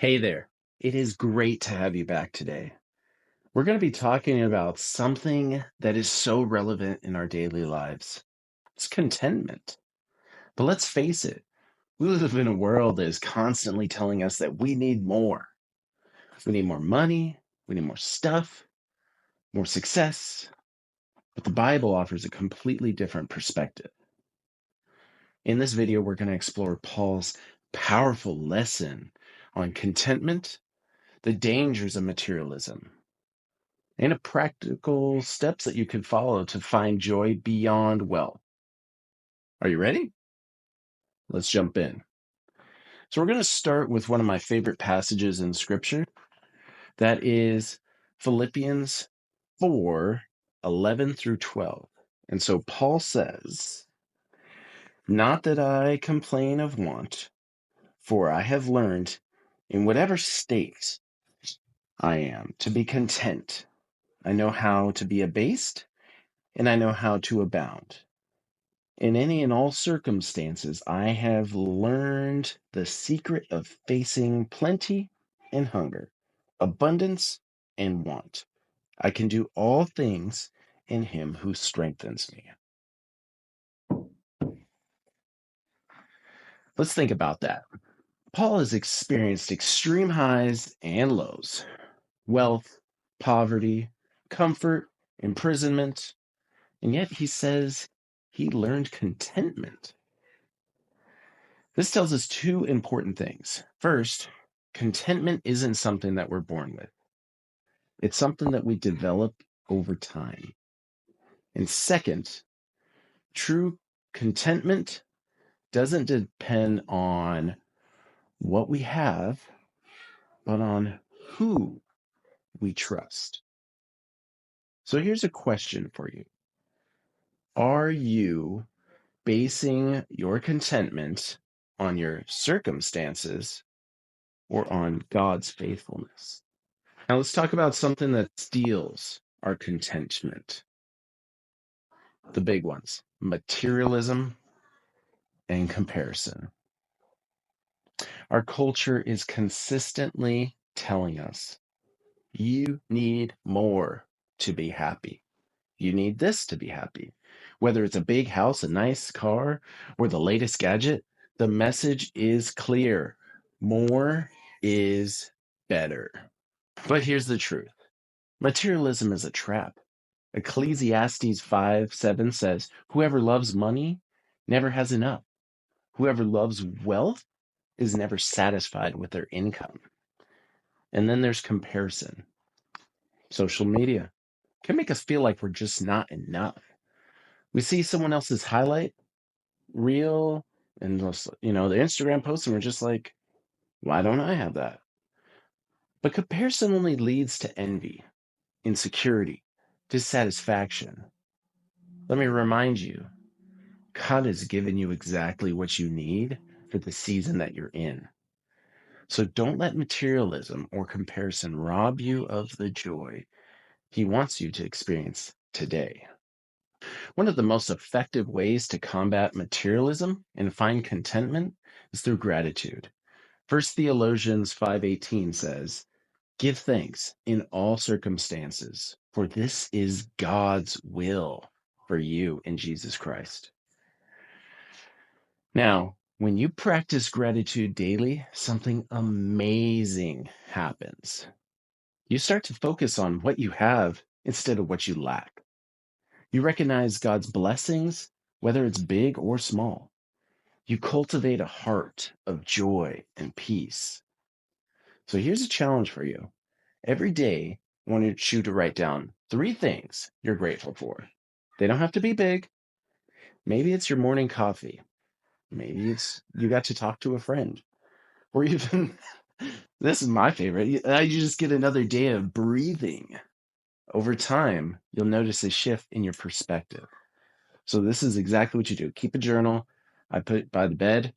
Hey there. It is great to have you back today. We're going to be talking about something that is so relevant in our daily lives. It's contentment. But let's face it, we live in a world that is constantly telling us that we need more. We need more money, we need more stuff, more success. But the Bible offers a completely different perspective. In this video, we're going to explore Paul's powerful lesson on contentment, the dangers of materialism, and practical steps that you can follow to find joy beyond wealth. Are you ready? Let's jump in. So, we're going to start with one of my favorite passages in Scripture. That is Philippians 4:11 through 12. And so, Paul says, "Not that I complain of want, for I have learned in whatever state I am to be content. I know how to be abased, and I know how to abound. In any and all circumstances, I have learned the secret of facing plenty and hunger, abundance and want. I can do all things in him who strengthens me." Let's think about that. Paul has experienced extreme highs and lows, wealth, poverty, comfort, imprisonment, and yet he says he learned contentment. This tells us two important things. First, contentment isn't something that we're born with. It's something that we develop over time. And second, true contentment doesn't depend on what we have, but on who we trust. So here's a question for you. Are you basing your contentment on your circumstances or on God's faithfulness? Now let's talk about something that steals our contentment. The big ones: materialism and comparison. Our culture is consistently telling us you need more to be happy. You need this to be happy. Whether it's a big house, a nice car, or the latest gadget, the message is clear: more is better. But here's the truth: materialism is a trap. Ecclesiastes 5:7 says, "Whoever loves money never has enough. Whoever loves wealth is never satisfied with their income." And then there's comparison. Social media can make us feel like we're just not enough. We see someone else's highlight reel and the Instagram post, and we're just like, why don't I have that? But comparison only leads to envy, insecurity, dissatisfaction. Let me remind you, God has given you exactly what you need for the season that you're in. So don't let materialism or comparison rob you of the joy He wants you to experience today. One of the most effective ways to combat materialism and find contentment is through gratitude. First Thessalonians 5:18 says, "Give thanks in all circumstances, for this is God's will for you in Jesus Christ." Now, when you practice gratitude daily, something amazing happens. You start to focus on what you have instead of what you lack. You recognize God's blessings, whether it's big or small. You cultivate a heart of joy and peace. So here's a challenge for you. Every day, I want you to write down 3 things you're grateful for. They don't have to be big. Maybe it's your morning coffee. Maybe it's you got to talk to a friend. Or even, this is my favorite, you just get another day of breathing. Over time, you'll notice a shift in your perspective. So this is exactly what you do. Keep a journal. I put it by the bed,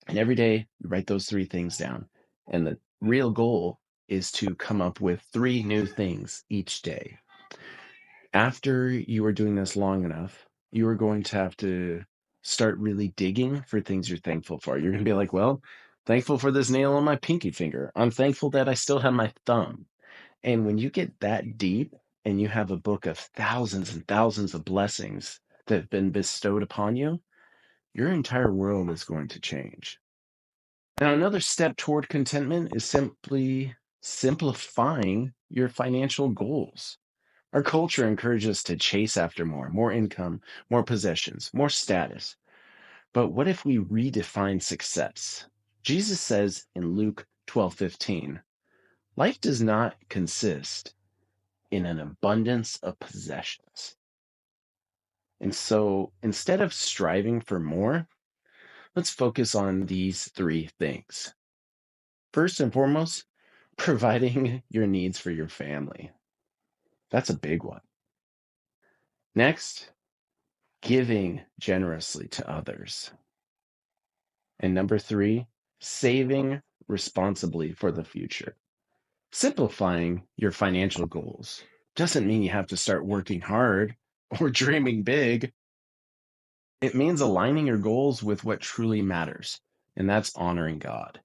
and every day you write those 3 things down. And the real goal is to come up with 3 new things each day. After you are doing this long enough, you are going to have to start really digging for things you're thankful for. You're going to be like, well, Thankful for this nail on my pinky finger. I'm thankful that I still have my thumb. And when you get that deep and you have a book of thousands and thousands of blessings that have been bestowed upon you, your entire world is going to change. Now, another step toward contentment is simply simplifying your financial goals. Our culture encourages us to chase after more income, more possessions, more status. But what if we redefine success? Jesus says in Luke 12:15, life does not consist in an abundance of possessions. And so instead of striving for more, let's focus on these three things. First and foremost, providing your needs for your family. That's a big one. Next, giving generously to others. And number three, saving responsibly for the future. Simplifying your financial goals doesn't mean you have to start working hard or dreaming big. It means aligning your goals with what truly matters, and that's honoring God,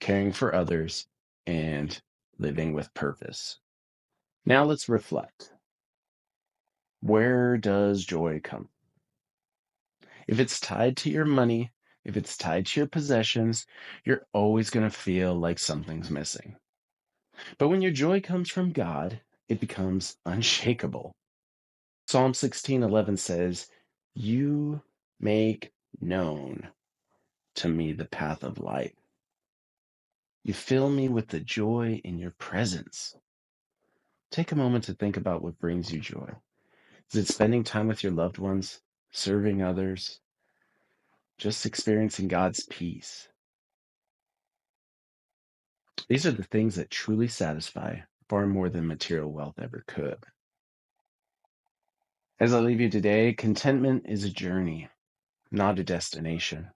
caring for others, and living with purpose. Now let's reflect. Where does joy come? If it's tied to your money, if it's tied to your possessions, you're always going to feel like something's missing. But when your joy comes from God, it becomes unshakable. Psalm 16:11 says, you make known to me the path of life. You fill me with the joy in your presence. Take a moment to think about what brings you joy. Is it spending time with your loved ones, serving others, just experiencing God's peace? These are the things that truly satisfy far more than material wealth ever could. As I leave you today, contentment is a journey, not a destination.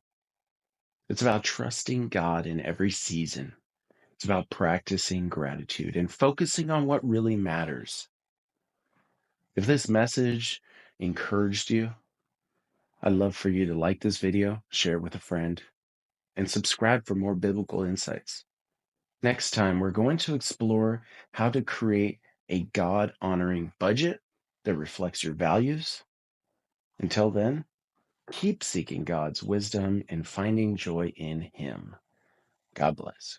It's about trusting God in every season. It's about practicing gratitude and focusing on what really matters. If this message encouraged you, I'd love for you to like this video, share it with a friend, and subscribe for more biblical insights. Next time, we're going to explore how to create a God-honoring budget that reflects your values. Until then, keep seeking God's wisdom and finding joy in Him. God bless.